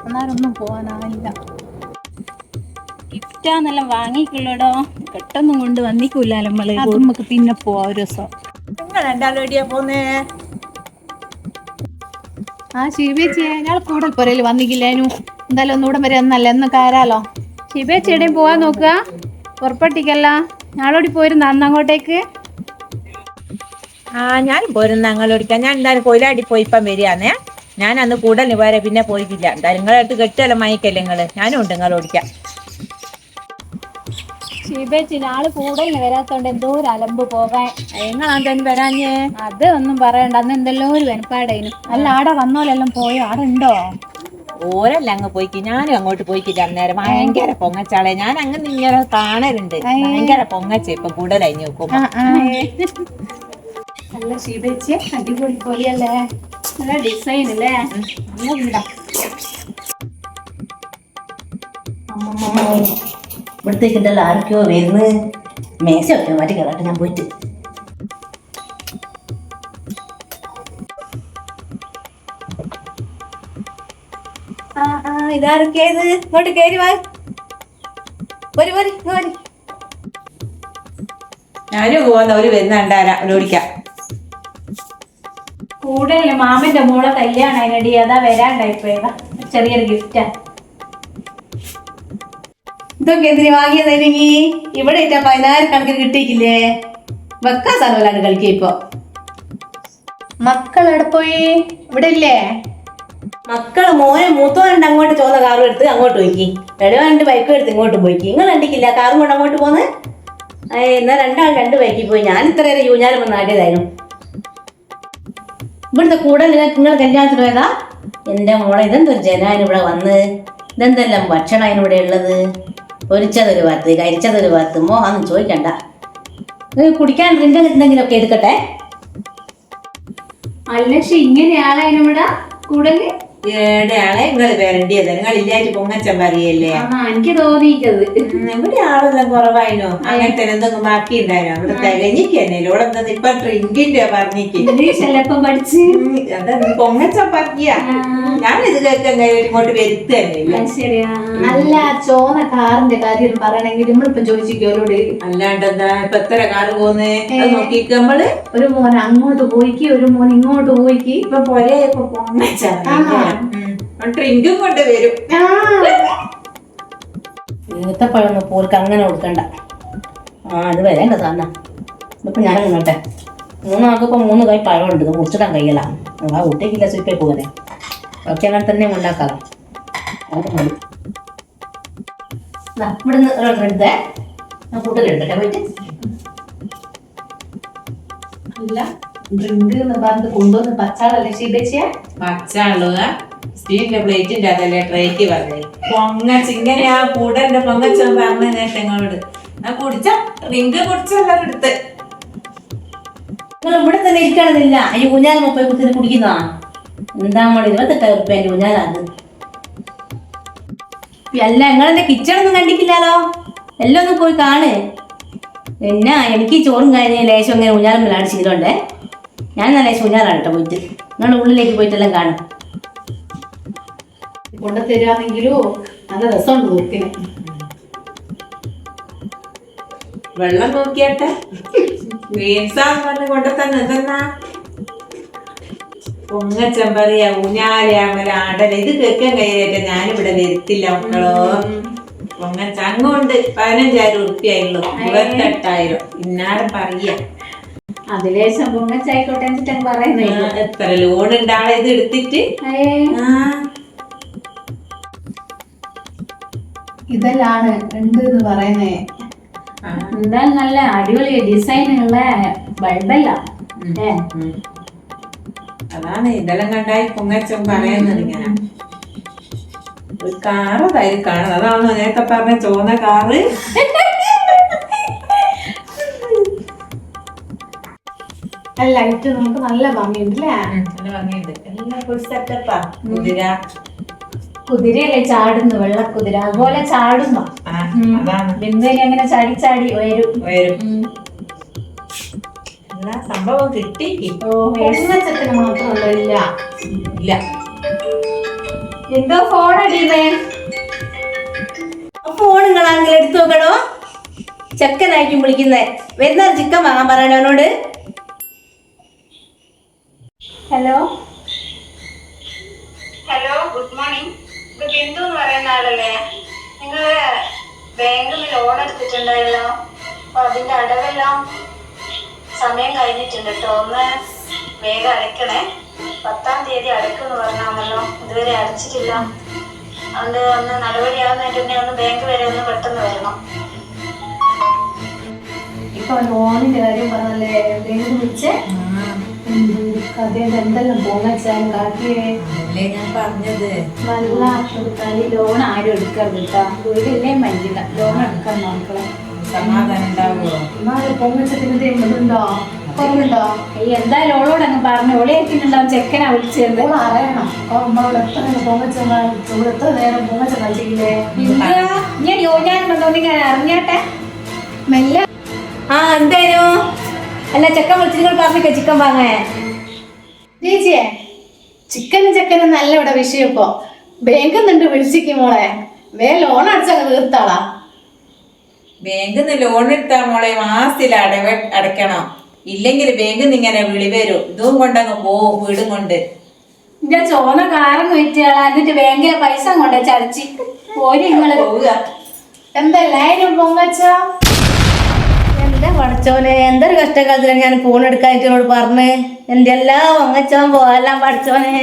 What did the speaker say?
എന്നാലൊന്നും പോവാനാവില്ല. ഗിഫ്റ്റാന്നെല്ലാം വാങ്ങിക്കുള്ളടോ, പെട്ടെന്നും കൊണ്ട് വന്നിക്കൂല്ലോ നമ്മള്. നമുക്ക് പിന്നെ പോവാ ഒരു ദിവസം. നിങ്ങൾ രണ്ടാളും എവിടെയാ പോന്നേ? ശിവേച്ചിയെ ഞങ്ങൾ കൂടുതൽ പുരയിൽ വന്നിക്കില്ലേനു. എന്തായാലും ഒന്നുകൂടെ വരെ ഒന്നല്ല എന്ന് കയറാലോ. ശിവേച്ചി എവിടെയും പോവാൻ നോക്കുക, പുറപ്പെട്ടിക്കല്ല. ഞാളോടി പോയിരുന്നു അന്ന് അങ്ങോട്ടേക്ക്. ഞാൻ പോരുന്ന ഞങ്ങളോടിക്കാം. ഞാൻ എന്തായാലും കൊയിലാടി പോയി ഇപ്പം വരികയാന്നേ. ഞാൻ അന്ന് കൂടുതൽ വരെ പിന്നെ പോയിട്ടില്ല. എന്തായാലും നിങ്ങളെ അടുത്ത് കെട്ടുമല്ലോ മയക്കല്ലേ നിങ്ങള്. ഞാനും ഉണ്ട് നിങ്ങളോടിക്കാം. ശിവേച്ചി ഞാള് കൂടുതലിന് വരാത്തോണ്ട് എന്തോ ഒരു അലമ്പ് പോകാൻ. നിങ്ങളെന്തായാലും വരാഞ്ഞേ? അത് ഒന്നും പറയണ്ട, അന്ന് എന്തെല്ലോ ഒരു വെനപ്പാടായിരുന്നു. അല്ല ആടെ വന്നോലെല്ലാം പോയോ? ആടെ ഉണ്ടോ? ഓരല്ല അങ്ങ് പോയിക്ക്, ഞാനും അങ്ങോട്ട് പോയിക്കില്ല. അന്നേരം ഭയങ്കര പൊങ്ങച്ചാളെ. ഞാൻ അങ്ങനെ ഇങ്ങനെ കാണലുണ്ട്. ഭയങ്കര പൊങ്ങച്ച ഇപ്പൊ കൂടുതലായി നോക്കുമ്പോ. നല്ല ശിവേച്ചിയെ അടിപൊളി പൊളിയല്ലേ, നല്ല ഡിസൈൻ അല്ലേ. നല്ല വീടാ. ഇവിടത്തേക്കുണ്ടല്ലോ ആരൊക്കെയോ വരുന്ന്. മേശയൊക്കെ മാറ്റി കേറാട്ടെ ഞാൻ പോയിട്ട്. ഇതാരൊക്കെയത്? ഇങ്ങോട്ട് കയറി വാ. ഞാനും പോകുന്ന ഒരു വരുന്നുണ്ടാരാ ഓടിക്കാം. കൂടുതൽ മാമന്റെ മോളെ കല്യാണം അതിനടി, അതാ വരാണ്ടായിപ്പോയതാ. ചെറിയൊരു ഗിഫ്റ്റാ. ഇതൊക്കെ എന്തിനു വാങ്ങിയതായിരുന്നെങ്കി? ഇവിടെ ഇട്ടാ 10,000 കണക്കിന് കിട്ടിയിട്ടില്ലേ? വെക്കാൻ സ്ഥലമല്ലാണ്ട് കളിക്കുക ഇപ്പൊ. മക്കൾ എവിടെ പോയി? ഇവിടെ ഇല്ലേ? മക്കള് മൂത്തോണ്ട് അങ്ങോട്ട് ചോന്ന കാറും എടുത്ത് അങ്ങോട്ട് പോയിക്കി. ഇടവാണ്ട് ബൈക്കും എടുത്ത് ഇങ്ങോട്ട് പോയിക്കി. നിങ്ങൾ കണ്ടിക്കില്ല കാറും കൊണ്ട് അങ്ങോട്ട് പോന്ന്? എന്നാ രണ്ടാൾ 2 ബൈക്കിൽ പോയി. ഞാൻ ഇത്രയേറെ യൂഞ്ഞാലും വന്ന് ആടിയതായിരുന്നു. ഇവിടുത്തെ കൂടെ നിങ്ങൾ കല്യാണത്തിന് പോയതാ? എന്റെ മോളെ, ഇതെന്തൊരു ജനാൻ ഇവിടെ വന്ന്. ഇതെന്തെല്ലാം ഭക്ഷണം അതിനിവിടെ ഉള്ളത്. പൊരിച്ചതൊരു ഭാഗത്ത്, കരിച്ചതൊരു ഭാഗത്ത്. മോഹാന്ന് ചോദിക്കണ്ട. കുടിക്കാൻ ഡ്രിങ്ക് എന്തെങ്കിലുമൊക്കെ എടുക്കട്ടെ. അല്ലക്ഷി ഇങ്ങനെയാളെ ഇവിടെ കൂടുതല് ഏടെയാളെ നിങ്ങൾ വരണ്ടിയത്? നിങ്ങൾ ഇല്ലായിട്ട് പൊങ്ങച്ചൻ പറയല്ലേ. എനിക്ക് തോന്നിയിട്ടത്. ഇവിടെ ആളെല്ലാം കുറവായിനോ? അങ്ങനത്തെ എന്തെങ്കിലും ബാക്കി ഉണ്ടായിനോ? ഇവിടെ തികഞ്ഞിക്കന്നല്ലോ. ഇവിടെ എന്താ ഇപ്പൊ ഡ്രിങ്കിന്റെ പറഞ്ഞിക്ക് പഠിച്ച് അതെന്ത് പൊങ്ങച്ചൻ പറഞ്ഞ. ഞാൻ ഇത് കേൾക്കാൻ ഇങ്ങോട്ട് വരുത്തന്നെ. ശരിയാ. അല്ല ചോന്ന കാറിന്റെ കാര്യം പറയണെങ്കിൽ നമ്മളിപ്പൊ ചോദിച്ചിക്കോലോട്. അല്ലാണ്ടെന്താ ഇപ്പൊ എത്ര കാറ് പോന്നേ നോക്കിക്ക് നമ്മള്. ഒരു മോൻ അങ്ങോട്ട് പോയിക്ക്, ഒരു മോൻ ഇങ്ങോട്ട് പോയിക്ക്. ഇപ്പൊ പൊരേ പൊങ്ങച്ചാ ഡ്രിങ്കും കൊണ്ട് വരും. ഈത്തപ്പഴൊന്നും പോർക്ക് അങ്ങനെ കൊടുക്കണ്ട. അത് വരേണ്ട സാധനം. ഇപ്പൊ ഞാനങ്ങോട്ടെ 3 ആൾക്കിപ്പോ 3 കൈ പഴമുണ്ട്. ഇത് മുറിച്ചിടാൻ കയ്യല. ഊട്ടേക്കില്ല സ്വീപ്പേ പോലെ. ഒക്കെ അങ്ങനെ തന്നെ ഉണ്ടാക്കാം. ഇവിടുന്ന് ഒരെടുത്തേ ഞാൻ കൂട്ടലെടുക്കട്ടെ പോയിട്ട്. അല്ല ഡ്രിങ്ക് എന്ന് പറഞ്ഞ് കൊണ്ടുവന്ന് പച്ചാളല്ലേ ശീലിച്ച? പച്ചാളുക സ്റ്റീലിന്റെ പ്ലേറ്റിന്റെ അതല്ലേ ട്രേക്ക് പറഞ്ഞേ. പൊങ്ങച്ച് ഇങ്ങനെയാ കൂടന്റെ പൊങ്ങച്ച പറഞ്ഞ നേട്ടങ്ങളോട് ഞാൻ കുടിച്ച ഡ്രിങ്ക് കുടിച്ചെല്ലാം എടുത്ത്. നിങ്ങൾ ഇവിടെ തന്നെ ഇരിക്കണമെന്നില്ല. ഈ ഊഞ്ഞാൽ 30 കുത്തിന് കുടിക്കുന്നതാ. എന്താ മോളെ 28 ഉറുപ്പ്യന്റെ ഊഞ്ഞാലാണ്. അല്ല നിങ്ങളെന്റെ കിച്ചണൊന്നും കണ്ടിട്ടില്ലല്ലോ. എല്ലാം ഒന്ന് പോയി കാണ്. പിന്നെ എനിക്ക് ചോറും കഴിഞ്ഞ ലേശം അങ്ങനെ ഊഞ്ഞാലും ശീലമുണ്ടേ. ഞാൻ നല്ല ലേശം ഊഞ്ഞാലാണ് കേട്ടോ പോയിട്ട്. നിങ്ങളുടെ ഉള്ളിലേക്ക് പോയിട്ടെല്ലാം കാണും. കൊണ്ടു തരുവാണെങ്കിലോ നല്ല രസമുണ്ട് നോക്കിന്. വെള്ളം നോക്കിയാട്ടെ കൊണ്ട തന്നെ ഇതെന്നാ പൊങ്ങച്ചൻ പറയാ ഊഞ്ഞാലാമല ആടല. ഇത് കേൾക്കാൻ കഴിയായിട്ട് ഞാനിവിടെ വരുത്തില്ല മക്കളോ. പൊങ്ങച്ച അങ്ങോണ്ട് 15,000 ഉറുപ്പ്യായുള്ളൂ. 28,000 ഇന്നാരും പറയാ. അതിലേശം പൊങ്ങച്ചായിക്കോട്ടെ എന്നിട്ട് പറയുന്നത്. എത്ര ലോൺ ഉണ്ടാളെ ഇത് എടുത്തിട്ട്. ഇതെല്ലാണ് ഉണ്ട് എന്ന് പറയുന്നേ. എന്തായാലും നല്ല അടിപൊളി ഡിസൈനുള്ള ബൾബല്ല. അതാണ് ഇതെല്ലാം കണ്ടായി പൊങ്ങച്ചൻ പറയുന്നത്. ഇങ്ങനെ ഒരു കാറ് തൈര് കാണുന്നത്. അതാണോ നേരത്തെ പറഞ്ഞ ചോന്ന കാറ്? ലൈറ്റ് നമുക്ക് നല്ല ഭംഗിയുണ്ട് അല്ലേ? നല്ല ഭംഗിയുണ്ട്. എല്ലാം ഫുൾ സെറ്റപ്പാ. കുതിരയല്ലേ ചാടുന്നു, വെള്ളക്കുതിര അതുപോലെ ചാടുന്നു. ബിന്ദുവിനെ അങ്ങനെ ചാടി ചാടി ഉയരും. എല്ലാ സംഭവം കിട്ടി. പൊങ്ങച്ചത്തിന് മാത്രമല്ല. ഇല്ല എന്തോ ഫോൺ അടിയുന്നേ. ഫോൺ നിങ്ങളാണെങ്കിൽ എടുത്തു നോക്കണോ? ചെക്കനായിരിക്കും വിളിക്കുന്നേ. വരുന്ന ചിക്കൻ വാങ്ങാൻ പറയണോ അവനോട്? Hello hello, good morning. ഇത് ബിന്ദു എന്ന് പറയുന്ന ആളല്ലേ? നിങ്ങൾ ബാങ്കിൽ നിന്ന് ലോൺ എടുത്തിട്ടുണ്ടായല്ലോ. അപ്പൊ അതിന്റെ അടവെല്ലാം സമയം കഴിഞ്ഞിട്ടുണ്ട് കേട്ടോ. ഒന്ന് വേഗം അടയ്ക്കണേ. 10-ാം തീയതി അടയ്ക്കുമെന്ന് പറഞ്ഞാണല്ലോ, ഇതുവരെ അടച്ചിട്ടില്ല. അതുകൊണ്ട് ഒന്ന് നടപടിയാവുന്നതിന് മുന്നേ ഒന്ന് ബാങ്ക് വരെ ഒന്ന് പെട്ടെന്ന് വരണം. ഇപ്പൊ ലോണിന്റെ കാര്യം പറഞ്ഞല്ലേ വിളിച്ചേ. എന്തെല്ലാം പോങ്ങാൻ കാട്ടിയേ. അതല്ലേ ഞാൻ പറഞ്ഞത്. നല്ല കളി ലോൺ ആരും എടുക്കരുത് കേട്ടാ. വീടല്ലേ മല്ലില്ല, ലോൺ എടുക്കാൻ നോക്കളെ. സമാധാനം ഉണ്ടാവുമോ? എന്നാലും പൊങ്ങച്ചത്തിന് ഇതുണ്ടോ, കുറവുണ്ടോ? ഈ എന്തായാലും ഓളോട് അങ്ങ് പറഞ്ഞു. ഓളിയാക്കിട്ടുണ്ടാവും ചെക്കനാ വിളിച്ചത്. അറിയണം നമ്മളോട് എത്ര പൊങ്ങച്ച എത്ര നേരം പൊങ്ങച്ച കളിച്ചില്ലേ. ഞാൻ യോജന തോന്നിക്കാൻ അറിഞ്ഞാട്ടെ മെല്ലെ. ആ എന്തായാലും അല്ല, ചെക്കൻ വിളിച്ച് നിങ്ങൾ പറഞ്ഞിക്കോ ചിക്കൻ വാങ്ങേ. ചേച്ചിയെ ചിക്കനും നല്ല ഇവിടെ വിഷയം. ഇപ്പൊ ബാങ്കിൽ നിന്നിട്ട് വിളിച്ചിക്കും മോളെ. ലോൺ അടച്ചങ്ങ് തീർത്താളാ. ബാങ്കിൽ നിന്ന് ലോൺ എടുത്താ മോളെ മാസത്തിൽ അടയ്ക്കണം. ഇല്ലെങ്കിൽ ബാങ്കിൽ നിന്ന് ഇങ്ങനെ വിളി വരും. ഇതും കൊണ്ടങ്ങ് പോവും വീടും കൊണ്ട്. എന്റെ ചോന കാരം വെച്ചാളാ. എന്നിട്ട് ബാങ്കിലെ പൈസ കൊണ്ടേ ചടച്ചി പോയി നിങ്ങള് പോവുക. എന്തല്ലാരും പൊങ്ങച്ച. എന്താ പഠിച്ചോനെ, എന്തൊരു കഷ്ടകാലത്തിലാണ് ഞാൻ ഫോൺ എടുക്കാനായിട്ട് പറഞ്ഞ്. എൻ്റെ എല്ലാം വങ്ങച്ചോൻ പോവാൻ പഠിച്ചോനെ.